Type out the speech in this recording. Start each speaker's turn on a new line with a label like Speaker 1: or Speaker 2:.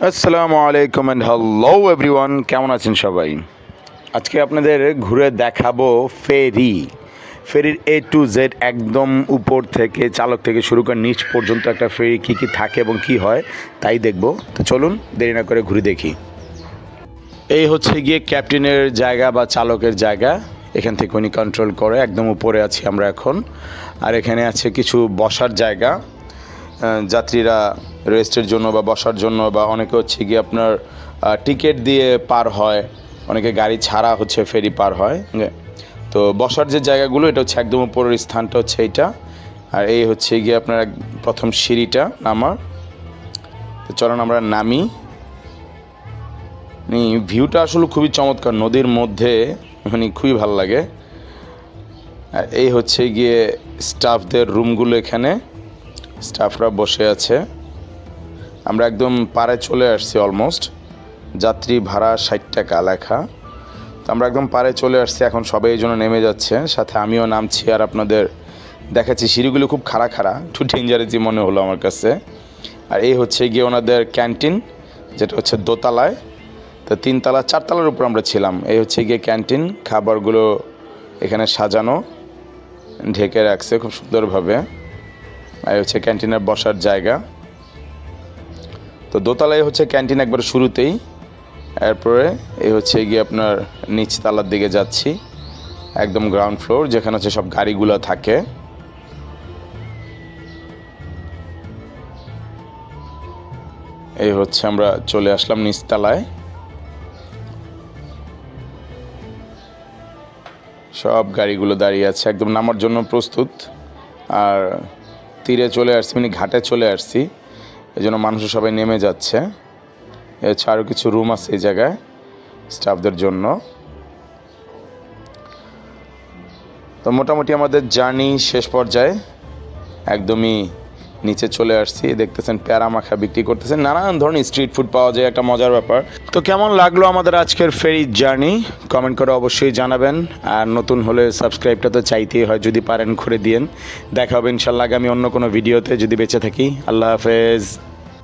Speaker 1: আসসালামু আলাইকুম and hello everyone, কেমন আছেন সবাই? আজকে আপনাদের ঘুরে দেখাবো ফেরির এ টু জেড, একদম উপর থেকে চালক থেকে শুরু করে নিচ পর্যন্ত একটা ফেরি কী কী থাকে এবং কি হয় তাই দেখব। তো চলুন দেরি না করে ঘুরে দেখি। এই হচ্ছে গিয়ে ক্যাপ্টেনের জায়গা বা চালকের জায়গা, এখান থেকে উনি কন্ট্রোল করে। একদম উপরে আছি আমরা এখন। আর এখানে আছে কিছু বসার জায়গা, যাত্রীরা রেস্টের জন্য বা বসার জন্য, বা অনেকে হচ্ছে গিয়ে আপনার টিকিট দিয়ে পার হয়, অনেকে গাড়ি ছাড়া হচ্ছে ফেরি পার হয়। তো বসার যে জায়গাগুলো, এটা হচ্ছে একদম উপরের স্থানটা হচ্ছে এইটা। আর এই হচ্ছে গিয়ে আপনার প্রথম সিঁড়িটা নামার। তো চলুন আমরা নামি। ভিউটা আসলে খুবই চমৎকার, নদীর মধ্যে, মানে খুবই ভালো লাগে। আর এই হচ্ছে গিয়ে স্টাফদের রুমগুলো, এখানে স্টাফরা বসে আছে। আমরা একদম পাড়ে চলে আসছি অলমোস্ট। যাত্রী ভাড়া 60 টাকা লেখা। তো আমরা একদম পাড়ে চলে আসছি, এখন সবাই এই জন্য নেমে যাচ্ছে, সাথে আমিও নামছি। আর আপনাদের দেখাচ্ছি, সিঁড়িগুলো খুব খাড়া, একটু ডেঞ্জারাসই মনে হলো আমার কাছে। আর এই হচ্ছে গিয়ে ওনাদের ক্যান্টিন, যেটা হচ্ছে দোতলায়। তো 3 তলা 4 তলার উপর আমরা ছিলাম। এই হচ্ছে গিয়ে ক্যান্টিন, খাবারগুলো এখানে সাজানো, ঢেকে রাখছে খুব সুন্দরভাবে। আর হচ্ছে ক্যান্টিনের বসার জায়গা। তো দোতলায় হচ্ছে ক্যান্টিন একবার শুরুতেই। এরপরে এই হচ্ছে গিয়ে আপনার নিচ তলার দিকে যাচ্ছি, একদম গ্রাউন্ড ফ্লোর, যেখানে হচ্ছে সব গাড়িগুলো থাকে। এই হচ্ছে আমরা চলে আসলাম নিচতলায়। সব গাড়িগুলো দাঁড়িয়ে আছে, একদম নামার জন্য প্রস্তুত। আর তীরে চলে আসছি, মানে ঘাটে চলে আসছি, এই জন্য মানুষও সবাই নেমে যাচ্ছে। এছাড়া আরও কিছু রুম আছে এই জায়গায় স্টাফদের জন্য। তো মোটামুটি আমাদের জার্নি শেষ পর্যায়ে, একদমই নিচে চলে আসছি। দেখতেছেন প্যারা মাখা বিক্রি করতেছেন, নানান ধরনের স্ট্রিট ফুড পাওয়া যায়, একটা মজার ব্যাপার। তো কেমন লাগলো আমাদের আজকের ফেরি জার্নি, কমেন্ট করে অবশ্যই জানাবেন। আর নতুন হলে সাবস্ক্রাইবটা তো চাইতেই হয়, যদি পারেন করে দিয়েন। দেখা হবে ইনশাল্লাহ আগামী অন্য কোনো ভিডিওতে, যদি বেঁচে থাকি। আল্লাহ হাফেজ।